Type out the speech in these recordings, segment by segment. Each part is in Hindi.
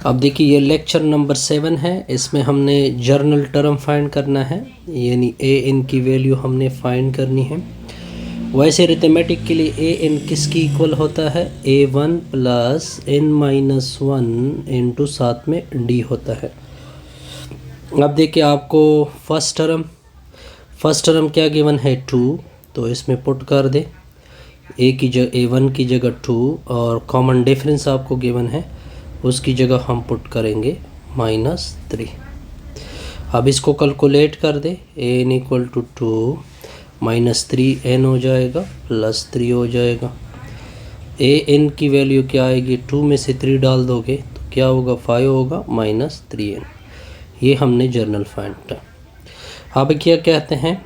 अब देखिए ये लेक्चर नंबर 7 है। इसमें हमने जर्नल टर्म फाइंड करना है, यानी ए एन की वैल्यू हमने फाइंड करनी है। वैसे अरिथमेटिक के लिए ए एन किसकी इक्वल होता है, A1 प्लस n-1 इंटू साथ में डी होता है। अब देखिए आपको फर्स्ट टर्म क्या गिवन है 2, तो इसमें पुट कर दे A1 की जगह 2 और कॉमन डिफरेंस आपको गिवन है उसकी जगह हम पुट करेंगे -3। अब इसको कैलकुलेट कर दे, n इक्वल टू 2 -3n हो जाएगा प्लस 3 हो जाएगा। an की वैल्यू क्या आएगी, 2 में से 3 डाल दोगे तो क्या होगा, 5 होगा -3n। ये हमने जर्नल फाइंड किया। अब क्या कहते हैं,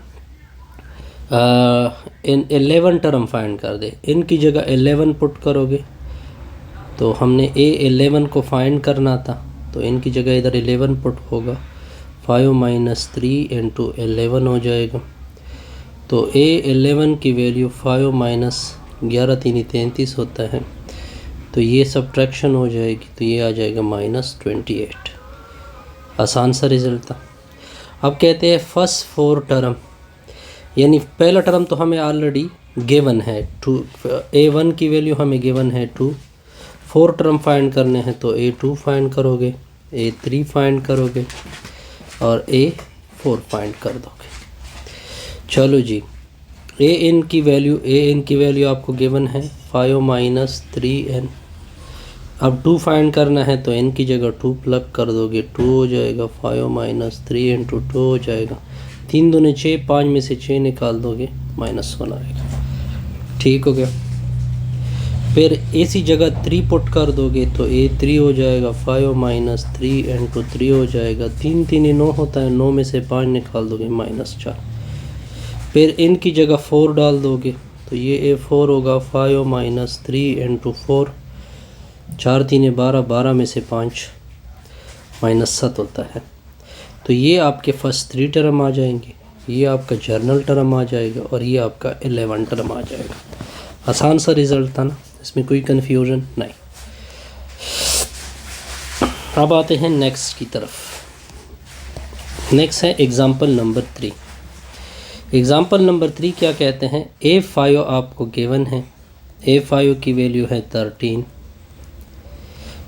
इन 11 टर्म फाइंड कर दे। इन की जगह 11 पुट करोगे तो हमने A11 को फाइंड करना था, तो इनकी जगह इधर 11 पुट होगा, 5 - 3 इंटू 11 हो जाएगा। तो A11 की वैल्यू 5 - 11 3 33 होता है, तो ये सब्ट्रैक्शन हो जाएगी, तो ये आ जाएगा -28। आसान सा रिज़ल्ट था। अब कहते हैं फर्स्ट 4 टर्म, यानी पहला टर्म तो हमें ऑलरेडी गिवन है 2, A1 की वैल्यू हमें गिवन है 2। 4 टर्म फाइंड करने हैं तो A2 फाइंड करोगे, A3 फाइंड करोगे और A4 फाइंड कर दोगे। चलो जी, an की वैल्यू आपको गिवन है 5 - 3n। अब 2 फाइंड करना है तो n की जगह 2 प्लग कर दोगे, 2 हो जाएगा, 5 - 3 इंटू 2 हो जाएगा, 3 दूने 6, 5 में से 6 निकाल दोगे -1 आएगा। ठीक हो गया। फिर इसी जगह 3 पुट कर दोगे तो A3 हो जाएगा, 5 - 3 इंटू 3 हो जाएगा, 3 3 9 होता है, 9 में से 5 निकाल दोगे -4। फिर इनकी जगह 4 डाल दोगे तो ये A4 होगा, 5 - 3 इंटू 4, 4 3 12, 12 में से 5 -7 होता है। तो ये आपके फर्स्ट 3 टर्म आ जाएंगे, ये आपका जर्नल टर्म आ जाएगा और ये आपका 11 टर्म आ जाएगा। आसान सा रिज़ल्ट था ना, इसमें कोई कन्फ्यूजन नहीं। अब आते हैं नेक्स्ट की तरफ। नेक्स्ट है एग्जाम्पल नंबर 3। एग्जाम्पल नंबर 3 क्या कहते हैं, A5 आपको गिवन है, A5 की वैल्यू है 13।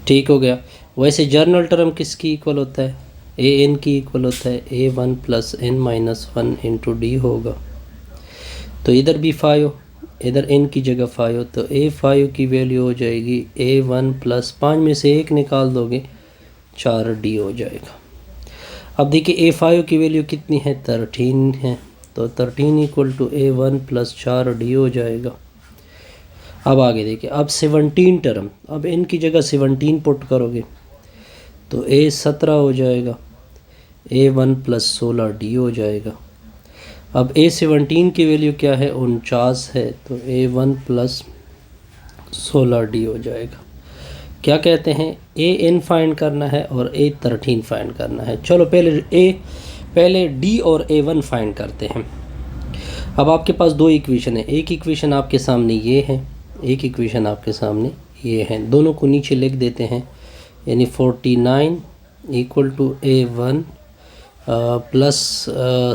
ठीक हो गया। वैसे जर्नल टर्म किसकी इक्वल होता है, an की इक्वल होता है A1 plus n-1 into D होगा। तो इधर भी 5, इधर n की जगह 5, तो A5 की वैल्यू हो जाएगी A1 प्लस 5 में से 1 निकाल दोगे 4d हो जाएगा। अब देखिए A5 की वैल्यू कितनी है, 13 है, तो 13 equal to A1 plus 4d हो जाएगा। अब आगे देखिए, अब 17 टर्म, अब n की जगह 17 पुट करोगे तो A17 हो जाएगा, A1 प्लस 16d हो जाएगा। अब A17 की वैल्यू क्या है, 49 है, तो A1 प्लस 16d हो जाएगा। क्या कहते हैं, an फाइंड करना है और A13 फाइंड करना है। चलो पहले d और A1 फाइंड करते हैं। अब आपके पास 2 इक्वेशन है, एक इक्वेशन आपके सामने ये है, एक इक्वेशन आपके सामने ये है, दोनों को नीचे लिख देते हैं, यानी 49 equal to A1 plus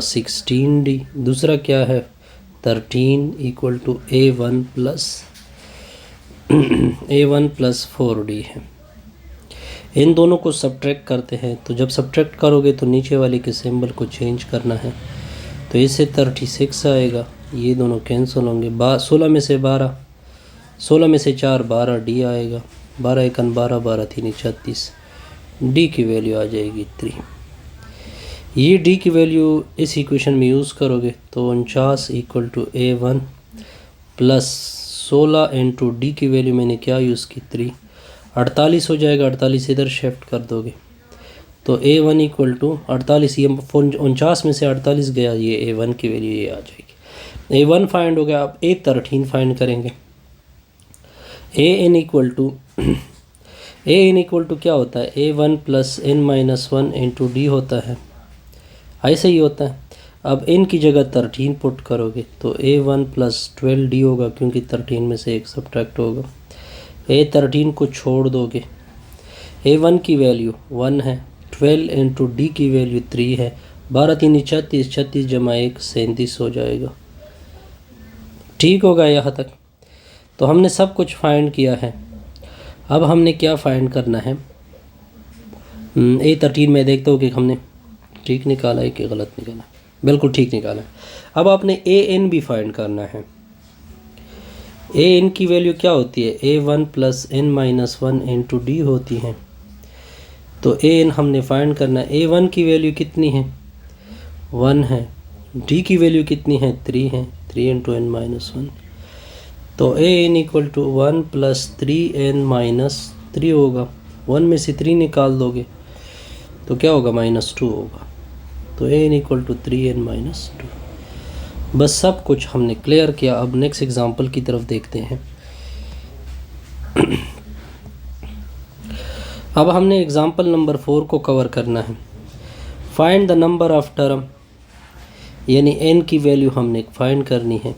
16d, दूसरा क्या है 13 equal to A1 plus 4d है। इन दोनों को सब्ट्रैक्ट करते हैं, तो जब सब्ट्रैक्ट करोगे तो नीचे वाले के सिंबल को चेंज करना है, तो इससे 36 आएगा, ये दोनों कैंसिल होंगे, 16 में से 12, 16 में से 4 12d आएगा, 12 1 12, 12 3 36, d की वैल्यू आ जाएगी 3। ये d की वैल्यू इस इक्वेशन में यूज़ करोगे तो 49 equal to A1 plus 16 into D की वैल्यू मैंने क्या यूज़ की 3, 48 हो जाएगा, 48 इधर शिफ्ट कर दोगे तो A1 इक्वल टू 48, ये 49 में से 48 गया, ये A1 की वैल्यू ये आ जाएगी। A1 फाइंड हो गया। अब A13 फाइंड करेंगे। an इक्वल टू क्या होता है, A1 plus n-1 into D होता है, ऐसे ही होता है। अब n की जगह 13 पुट करोगे तो A1 प्लस 12d होगा, क्योंकि 13 में से 1 सब्ट्रैक्ट होगा। A13 को छोड़ दोगे, A1 की वैल्यू 1 है, 12 इंटू डी की वैल्यू 3 है, 12 3 36, 36 जमा 1 37 हो जाएगा। ठीक होगा यहाँ तक। तो हमने सब कुछ फाइंड किया है। अब हमने क्या फाइंड करना है, A13 में देखता हूँ कि हमने ठीक निकाला है कि गलत निकाला। बिल्कुल ठीक निकाला है। अब आपने AN भी फाइंड करना है। AN की वैल्यू क्या होती है, A1 plus n minus 1 into D होती है। तो AN हमने फाइंड करना है। A1 की वैल्यू कितनी है, 1 है, डी की वैल्यू कितनी है, 3 है, 3 इंटू n माइनस 1। तो AN equal to 1 plus 3n minus 3 होगा। 1 में से 3 निकाल दोगे तो क्या होगा, -2 होगा। तो AN equal to 3n minus 2। बस सब कुछ हमने क्लियर किया। अब नेक्स्ट एग्जांपल की तरफ देखते हैं। अब हमने एग्जांपल नंबर 4 को कवर करना है। Find the number of term, यानी n की वैल्यू हमने फाइंड करनी है।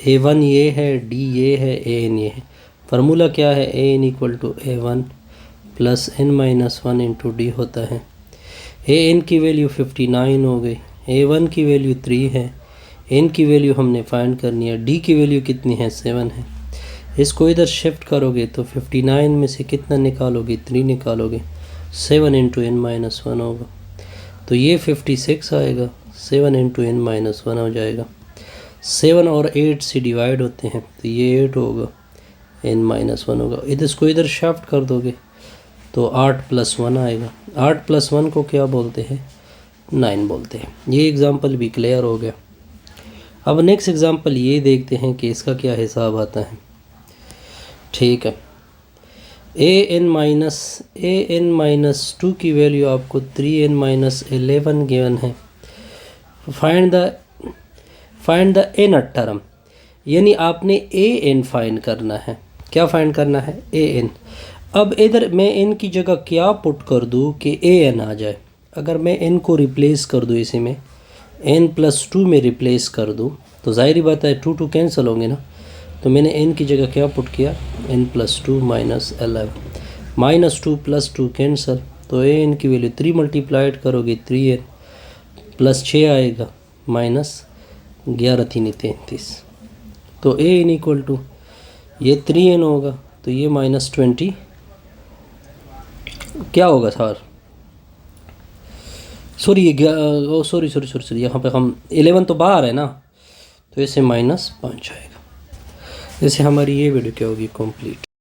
A1 ये है, D ये है, AN ये है। फार्मूला क्या है, AN equal to A1 plus n minus 1 into D होता है। AN की वैल्यू 59 हो गई, A1 की वैल्यू 3 है, n की वैल्यू हमने फाइंड करनी है, d की वैल्यू कितनी है, 7 है। इसको इधर शिफ्ट करोगे तो 59 में से कितना निकालोगे, 3 निकालोगे, 7 इंटू n माइनस 1 होगा। तो ये 56 आएगा, 7 इंटू n माइनस 1 हो जाएगा। 7 और 8 से डिवाइड होते हैं तो ये 8 होगा, n माइनस 1 होगा। इसको इधर शिफ्ट कर दोगे तो 8 प्लस 1 आएगा। 8 प्लस 1 को क्या बोलते हैं, 9 बोलते हैं। ये एग्ज़ाम्पल भी क्लियर हो गया। अब नेक्स्ट एग्ज़ाम्पल ये देखते हैं कि इसका क्या हिसाब आता है। ठीक है, AN माइनस 2 की वैल्यू आपको 3n माइनस 11 गिवन है। फाइंड द n टर्म, यानी आपने AN फाइंड करना है। क्या फाइंड करना है, AN। अब इधर मैं n की जगह क्या पुट कर दूँ कि AN आ जाए। अगर मैं n को रिप्लेस कर दूँ, इसी में n प्लस 2 में रिप्लेस कर दूँ तो ज़ाहिर बात है 2 कैंसिल होंगे ना। तो मैंने n की जगह क्या पुट किया, n plus 2 minus 11, -2 plus 2 cancel. तो AN की वैल्यू 3 मल्टीप्लाइड करोगे 3n प्लस 6 आएगा, माइनस 11 3 33। तो AN इक्वल टू ये 3n होगा, तो ये -20 क्या होगा सर, सॉरी ये सॉरी यहाँ पे हम 11 तो बाहर है ना, तो इसे -5 आएगा। जैसे हमारी ये वीडियो क्या होगी, कंप्लीट।